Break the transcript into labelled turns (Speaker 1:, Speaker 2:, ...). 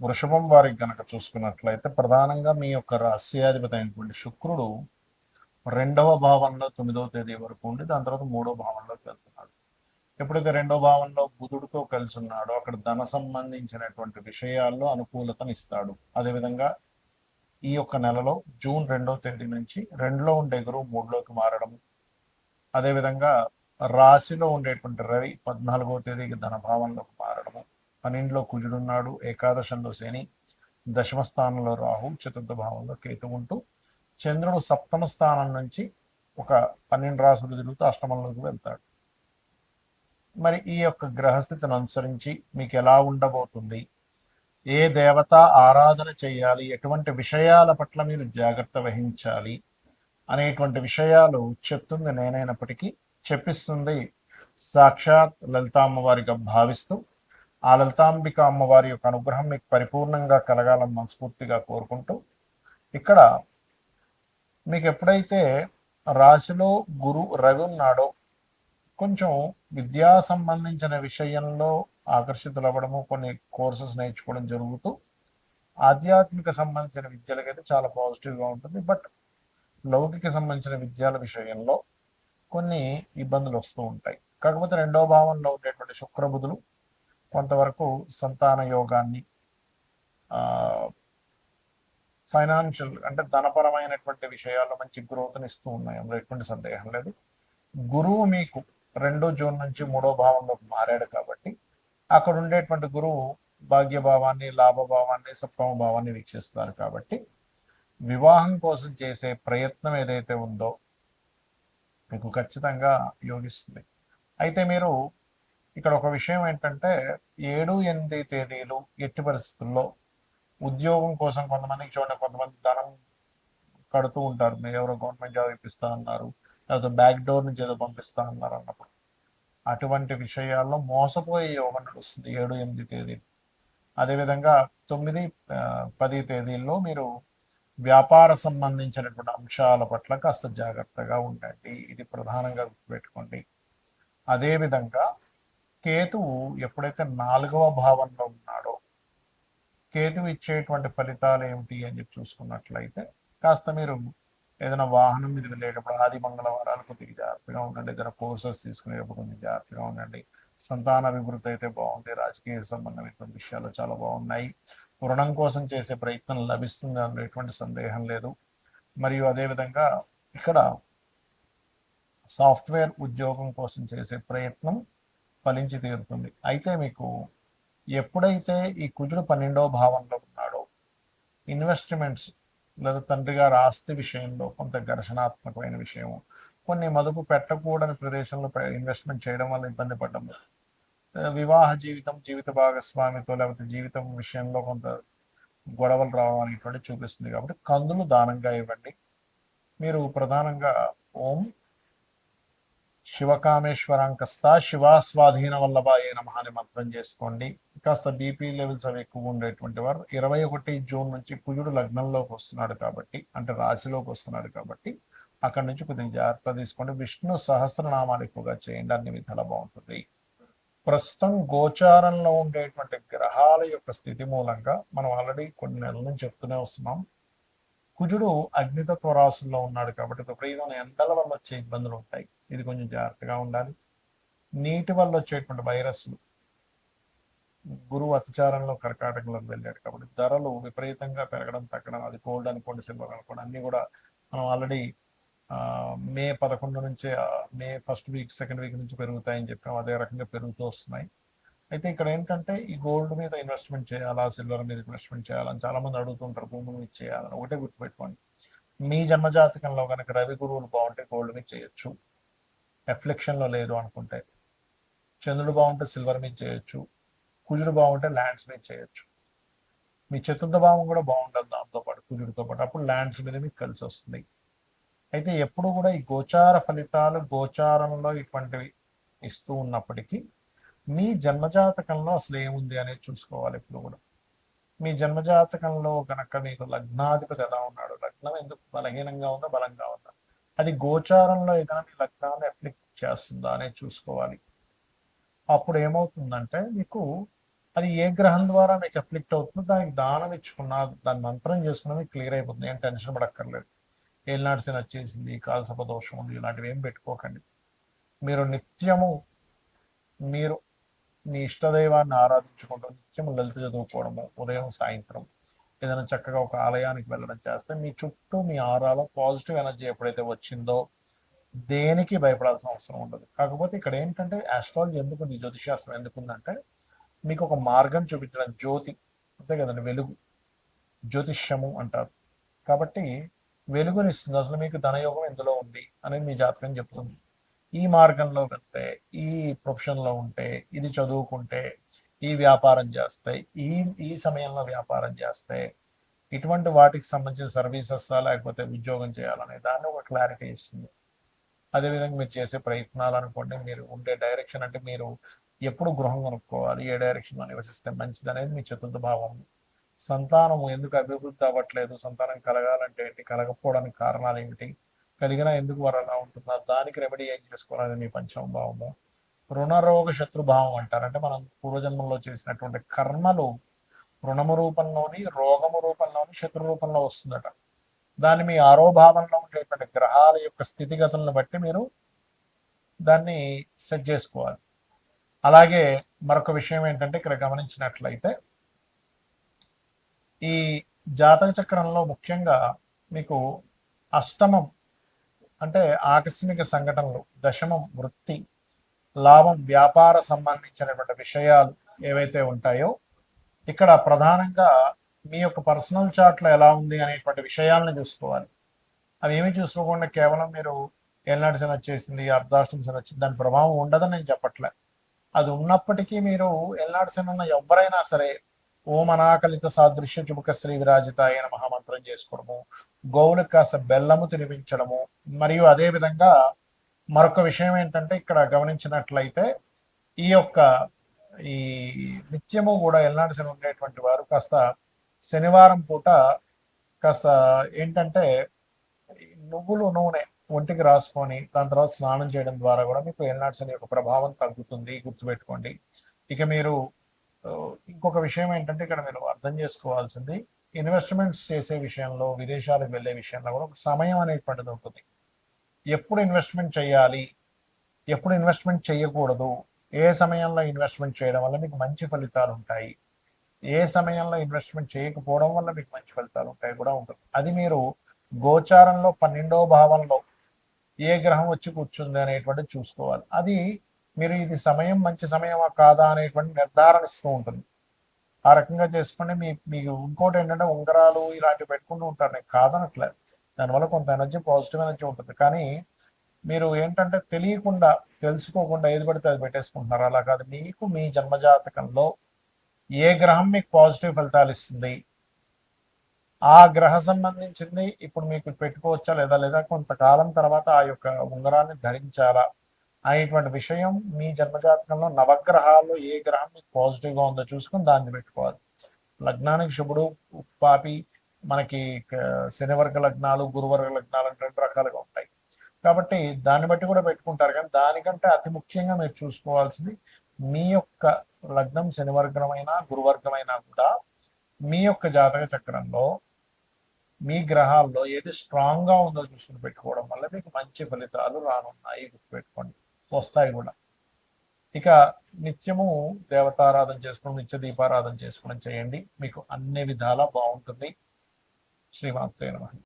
Speaker 1: వృషభం వారికి గనక చూసుకున్నట్లయితే ప్రధానంగా మీ యొక్క రాస్యాధిపతి అయినటువంటి శుక్రుడు 2వ భావంలో 9వ తేదీ వరకు ఉండి దాని తర్వాత 3వ భావంలోకి వెళ్తున్నాడు. ఎప్పుడైతే 2వ భావంలో బుధుడితో కలిసి ఉన్నాడో అక్కడ ధన సంబంధించినటువంటి విషయాల్లో అనుకూలతనిస్తాడు. అదేవిధంగా ఈ యొక్క నెలలో జూన్ 2వ తేదీ నుంచి 2లో ఉండే గురువు 3లోకి మారడం, అదేవిధంగా రాశిలో ఉండేటువంటి రవి 14వ తేదీకి ధనభావంలోకి మారడము, 12లో కుజుడున్నాడు, ఏకాదశంలో శని, దశమ స్థానంలో రాహు, చతుర్థ భావంలో కేతు ఉంటూ చంద్రుడు సప్తమ స్థానం నుంచి ఒక 12 రాశులు తిరుగుతూ అష్టమంలోకి వెళ్తాడు. మరి ఈ యొక్క గ్రహస్థితిని అనుసరించి మీకు ఎలా ఉండబోతుంది, ఏ దేవత ఆరాధన చేయాలి, ఎటువంటి విషయాల పట్ల మీరు జాగ్రత్త వహించాలి అనేటువంటి విషయాలు చెప్తుంది నేనైనప్పటికీ చెప్పిస్తుంది సాక్షాత్ లలితా అమ్మవారిగా భావిస్తూ ఆ లలితాంబిక అమ్మవారి యొక్క అనుగ్రహం మీకు పరిపూర్ణంగా కలగాలని మనస్ఫూర్తిగా కోరుకుంటూ, ఇక్కడ మీకు ఎప్పుడైతే రాశిలో రవి ఉన్నాడో కొంచెం విద్యా సంబంధించిన విషయంలో ఆకర్షితులవ్వడము, కొన్ని కోర్సెస్ నేర్చుకోవడం జరుగుతూ ఆధ్యాత్మిక సంబంధించిన విద్యలకైతే చాలా పాజిటివ్గా ఉంటుంది. బట్ లౌకిక సంబంధించిన విద్యల విషయంలో కొన్ని ఇబ్బందులు వస్తూ ఉంటాయి. కాకపోతే 2వ భావంలో ఉండేటువంటి శుక్రబుధులు కొంతవరకు సంతాన యోగాన్ని, ఫైనాన్షియల్ అంటే ధనపరమైనటువంటి విషయాల్లో మంచి గ్రోత్ని ఇస్తూ ఉన్నాయి, అందులో ఎటువంటి సందేహం లేదు. గురువు మీకు 2 జూన్ నుంచి 3వ భావంలోకి మారాడు కాబట్టి అక్కడ ఉండేటువంటి గురువు భాగ్యభావాన్ని, లాభభావాన్ని, సప్తమ భావాన్ని వీక్షిస్తారు కాబట్టి వివాహం కోసం చేసే ప్రయత్నం ఏదైతే ఉందో మీకు ఖచ్చితంగా యోగిస్తుంది. అయితే మీరు ఇక్కడ ఒక విషయం ఏంటంటే 7, 8 తేదీలు ఎట్టి పరిస్థితుల్లో ఉద్యోగం కోసం కొంతమందికి చూడండి, కొంతమంది ధనం కడుతూ ఉంటారు, మీరు ఎవరో గవర్నమెంట్ జాబ్ ఇప్పిస్తా అన్నారు, లేకపోతే బ్యాక్ డోర్ నుంచి ఏదో పంపిస్తా అన్నారు అన్నప్పుడు అటువంటి విషయాల్లో మోసపోయే యోగం నడుస్తుంది 7, 8 తేదీలు. అదేవిధంగా 9, 10 తేదీల్లో మీరు వ్యాపార సంబంధించినటువంటి అంశాల పట్ల కాస్త జాగ్రత్తగా ఉండండి, ఇది ప్రధానంగా గుర్తుపెట్టుకోండి. అదేవిధంగా కేతువు ఎప్పుడైతే 4వ భావంలో ఉన్నాడో కేతువు ఇచ్చేటువంటి ఫలితాలు ఏమిటి అని చెప్పి చూసుకున్నట్లయితే కాస్త మీరు ఏదైనా వాహనం మీద వెళ్ళేటప్పుడు ఆది మంగళవారాలు కొద్దిగా జాగ్రత్తగా ఉండండి, ఏదైనా కోర్సెస్ తీసుకునేటప్పుడు కొంచెం జాగ్రత్తగా ఉండండి. సంతాన అభివృద్ధి అయితే బాగుంది, రాజకీయ సంబంధమైనటువంటి విషయాలు చాలా బాగున్నాయి, రుణం కోసం చేసే ప్రయత్నం లభిస్తుంది, అందులో ఎటువంటి సందేహం లేదు. మరియు అదేవిధంగా ఇక్కడ సాఫ్ట్వేర్ ఉద్యోగం కోసం చేసే ప్రయత్నం ఫలించి తీరుతుంది. అయితే మీకు ఎప్పుడైతే ఈ కుజుడు 12వ భావంలో ఉన్నాడో ఇన్వెస్ట్మెంట్స్ లేదా తండ్రి గారి ఆస్తి విషయంలో కొంత ఘర్షణాత్మకమైన విషయం, కొన్ని మదుపు పెట్టకూడని ప్రదేశంలో ఇన్వెస్ట్మెంట్ చేయడం వల్ల ఇబ్బంది పడ్డం, వివాహ జీవితం, జీవిత భాగస్వామితో లేకపోతే జీవితం విషయంలో కొంత గొడవలు రావడం చూపిస్తుంది. కాబట్టి కందులు దానంగా ఇవ్వండి. మీరు ప్రధానంగా ఓం శివకామేశ్వరాంకస్త శివాస్వాధీన వల్లభాయే నమః అని మంత్రం చేసుకోండి. కాస్త బీపీ లెవెల్స్ అవి ఎక్కువ ఉండేటువంటి వారు 21 జూన్ నుంచి కుజుడు లగ్నంలోకి వస్తున్నాడు కాబట్టి, అంటే రాశిలోకి వస్తున్నాడు కాబట్టి అక్కడి నుంచి కొద్దిగా జాగ్రత్త తీసుకోండి. విష్ణు సహస్రనామాలు ఎక్కువగా చేయండి, అన్ని విధాలా బాగుంటుంది. ప్రస్తుతం గోచారంలో ఉండేటువంటి గ్రహాల యొక్క స్థితి మూలంగా మనం ఆల్రెడీ కొన్ని నెలల నుంచి చెప్తూనే వస్తున్నాం, కుజుడు అగ్నితత్వ రాశుల్లో ఉన్నాడు కాబట్టి విపరీతమైన ఎండల వల్ల వచ్చే ఇబ్బందులు ఉంటాయి, ఇది కొంచెం జాగ్రత్తగా ఉండాలి. నీటి వల్ల వచ్చేటువంటి వైరస్లు, గురువు అతిచారంలో కర్కాటకంలోకి వెళ్ళాడు కాబట్టి ధరలు విపరీతంగా పెరగడం తగ్గడం, అది గోల్డ్ అనుకోండి, సిల్వర్ అనుకోండి, అన్నీ కూడా మనం ఆల్రెడీ మే 11 నుంచి May first week second week నుంచి పెరుగుతాయని చెప్పాం, అదే రకంగా పెరుగుతూ వస్తున్నాయి. అయితే ఇక్కడ ఏంటంటే ఈ గోల్డ్ మీద ఇన్వెస్ట్మెంట్ చేయాలా, సిల్వర్ మీద ఇన్వెస్ట్మెంట్ చేయాలని చాలా మంది అడుగుతుంటారు, భూముల మీద చేయాలని. ఒకటే గుర్తుపెట్టుకోండి, మీ జన్మజాతకంలో కనుక రవి గురువులు బాగుంటే గోల్డ్ మీద చేయొచ్చు, ఎఫ్లెక్షన్లో లేదు అనుకుంటే. చంద్రుడు బాగుంటే సిల్వర్ మీద చేయొచ్చు, కుజుడు బాగుంటే ల్యాండ్స్ మీద చేయొచ్చు. మీ చతుర్థ భావం కూడా బాగుంటుంది దాంతోపాటు కుజుడితో పాటు, అప్పుడు ల్యాండ్స్ మీద మీకు కలిసి వస్తుంది. అయితే ఎప్పుడు కూడా ఈ గోచార ఫలితాలు గోచారంలో ఇటువంటివి ఇస్తూ ఉన్నప్పటికీ మీ జన్మజాతకంలో అసలు ఏముంది అనేది చూసుకోవాలి ఎప్పుడు కూడా. మీ జన్మజాతకంలో కనుక మీకు లగ్నాధిపతి ఎలా ఉన్నాడు, లగ్నం ఎందుకు బలహీనంగా ఉందా బలంగా ఉందా, అది గోచారంలో ఏదైనా మీ లగ్నాన్ని అప్లిక్ చేస్తుందా అనేది చూసుకోవాలి. అప్పుడు ఏమవుతుందంటే మీకు అది ఏ గ్రహం ద్వారా మీకు ఎఫ్లిక్ట్ అవుతుందో దానికి దానం ఇచ్చుకున్నా, దాని మంత్రం చేసుకున్నా మీకు క్లియర్ అయిపోతుంది. ఏం టెన్షన్ పడక్కర్లేదు. ఏలినాటి శని వచ్చేసింది, కాలసర్ప దోషం ఉంది, ఇలాంటివి ఏం పెట్టుకోకండి. మీరు నిత్యము మీరు మీ ఇష్టదైవాన్ని ఆరాధించుకుంటూ నిత్యం లలిత చదువుకోవడము, ఉదయం సాయంత్రం ఏదైనా చక్కగా ఒక ఆలయానికి వెళ్ళడం చేస్తే మీ చుట్టూ మీ ఆరాలో పాజిటివ్ ఎనర్జీ ఎప్పుడైతే వచ్చిందో దేనికి భయపడాల్సిన అవసరం ఉండదు. కాకపోతే ఇక్కడ ఏంటంటే ఆస్ట్రాలజీ ఎందుకుంది, జ్యోతిషాస్త్రం ఎందుకుందంటే మీకు ఒక మార్గం చూపించడం, జ్యోతి అంతే కదండి, వెలుగు, జ్యోతిష్యము అంటారు. కాబట్టి వెలుగునిస్తుంది. అసలు మీకు ధనయోగం ఎందులో ఉంది అనేది మీ జాతకం చెప్తుంది. ఈ మార్గంలో వెళ్తే, ఈ ప్రొఫెషన్లో ఉంటే, ఇది చదువుకుంటే, ఈ వ్యాపారం చేస్తే, ఈ ఈ సమయంలో వ్యాపారం చేస్తే, ఇటువంటి వాటికి సంబంధించిన సర్వీసెస్ లేకపోతే ఉద్యోగం చేయాలనే దాన్ని ఒక క్లారిటీ ఇస్తుంది. అదేవిధంగా మీరు చేసే ప్రయత్నాలు అనుకోండి, మీరు ఉండే డైరెక్షన్ అంటే మీరు ఎప్పుడు గృహం కొనుక్కోవాలి, ఏ డైరెక్షన్లో నివసిస్తే మంచిది అనేది మీ చతుర్థ భావం. సంతానం ఎందుకు అభివృద్ధి అవ్వట్లేదు, సంతానం కలగాలంటే ఏంటి, కలగకపోవడానికి కారణాలు ఏమిటి, కలిగినా ఎందుకు వారు అలా ఉంటున్నారు, దానికి రెమెడీ ఏం చేసుకోవాలని మీ పంచమ భావము. రుణరోగ శత్రుభావం అంటారు. అంటే మనం పూర్వజన్మంలో చేసినటువంటి కర్మలు రుణము రూపంలోని, రోగము రూపంలోని, శత్రు రూపంలో వస్తుందట. దాన్ని మీ ఆరోభావంలో ఉండేటువంటి గ్రహాల యొక్క స్థితిగతులను బట్టి మీరు దాన్ని సెట్ చేసుకోవాలి. అలాగే మరొక విషయం ఏంటంటే ఇక్కడ గమనించినట్లయితే ఈ జాతక చక్రంలో ముఖ్యంగా మీకు అష్టమం అంటే ఆకస్మిక సంఘటనలు, దశమం వృత్తి, లాభం వ్యాపార సంబంధించినటువంటి విషయాలు ఏవైతే ఉంటాయో ఇక్కడ ప్రధానంగా మీ యొక్క పర్సనల్ చార్ట్లో ఎలా ఉంది అనేటువంటి విషయాలను చూసుకోవాలి. అవి ఏమి చూసుకోకుండా కేవలం మీరు ఏలినాటి శని వచ్చేసింది, అర్ధాష్టమి శని వచ్చింది, దాని ప్రభావం ఉండదని నేను చెప్పట్లే. అది ఉన్నప్పటికీ మీరు ఏలినాటి శని ఉన్న ఎవరైనా సరే ఓం అనాకలిత సాదృశ్య చుబుక శ్రీ విరాజిత అయిన మహామంత్రం చేసుకోవడము, గోవులకు కాస్త బెల్లము తినిపించడము, మరియు అదే విధంగా మరొక విషయం ఏంటంటే ఇక్కడ గమనించినట్లయితే ఈ యొక్క ఈ నిత్యము కూడా ఎల్నాటి శని ఉండేటువంటి వారు కాస్త శనివారం పూట కాస్త ఏంటంటే నువ్వులు నూనె ఒంటికి రాసుకొని దాని తర్వాత స్నానం చేయడం ద్వారా కూడా మీకు ఎల్నాటి శని యొక్క ప్రభావం తగ్గుతుంది, గుర్తుపెట్టుకోండి. ఇక మీరు ఇంకొక విషయం ఏంటంటే ఇక్కడ మీరు అర్థం చేసుకోవాల్సింది, ఇన్వెస్ట్మెంట్స్ చేసే విషయంలో, విదేశాలకు వెళ్ళే విషయంలో కూడా ఒక సమయం అనేటువంటిది ఉంటుంది. ఎప్పుడు ఇన్వెస్ట్మెంట్ చేయాలి, ఎప్పుడు ఇన్వెస్ట్మెంట్ చేయకూడదు, ఏ సమయంలో ఇన్వెస్ట్మెంట్ చేయడం వల్ల మీకు మంచి ఫలితాలు ఉంటాయి, ఏ సమయంలో ఇన్వెస్ట్మెంట్ చేయకపోవడం వల్ల మీకు మంచి ఫలితాలు ఉంటాయి కూడా ఉంటుంది. అది మీరు గోచారంలో 12వ భావంలో ఏ గ్రహం వచ్చి కూర్చుంది అనేటువంటిది చూసుకోవాలి. అది మీరు ఇది సమయం మంచి సమయమా కాదా అనేటువంటి నిర్ధారణ ఇస్తూ ఉంటుంది. ఆ రకంగా చేసుకుని మీకు ఇంకోటి ఏంటంటే ఉంగరాలు ఇలాంటివి పెట్టుకుంటూ ఉంటారు, నేను కాదనట్లేదు, దానివల్ల కొంత ఎనర్జీ, పాజిటివ్ ఎనర్జీ ఉంటుంది. కానీ మీరు ఏంటంటే తెలియకుండా, తెలుసుకోకుండా ఏది పడితే అది పెట్టేసుకుంటున్నారు. అలా కాదు, మీకు మీ జన్మజాతకంలో ఏ గ్రహం మీకు పాజిటివ్ ఫలితాలు ఇస్తుంది, ఆ గ్రహ సంబంధించింది ఇప్పుడు మీకు పెట్టుకోవచ్చా లేదా కొంతకాలం తర్వాత ఆ యొక్క ఉంగరాన్ని ధరించాలా అనేటువంటి విషయం మీ జన్మజాతకంలో నవగ్రహాల్లో ఏ గ్రహం మీకు పాజిటివ్గా ఉందో చూసుకుని దాన్ని పెట్టుకోవాలి. లగ్నానికి శుభుడు, పాపి, మనకి శనివర్గ లగ్నాలు, గురువర్గ లగ్నాలు అంటే 2 రకాలుగా ఉంటాయి. కాబట్టి దాన్ని బట్టి కూడా పెట్టుకుంటారు. కానీ దానికంటే అతి ముఖ్యంగా మీరు చూసుకోవాల్సింది మీ యొక్క లగ్నం శనివర్గమైనా గురువర్గమైనా కూడా మీ యొక్క జాతక చక్రంలో మీ గ్రహాల్లో ఏది స్ట్రాంగ్ గా ఉందో చూసుకుని పెట్టుకోవడం వల్ల మీకు మంచి ఫలితాలు రానున్నాయి, గుర్తుపెట్టుకోండి, వస్తాయి కూడా. ఇక నిత్యము దేవతారాధన చేసుకోవడం, నిత్య దీపారాధన చేసుకోవడం చేయండి, మీకు అన్ని విధాలా బాగుంటుంది. శ్రీమాత్రే నమః.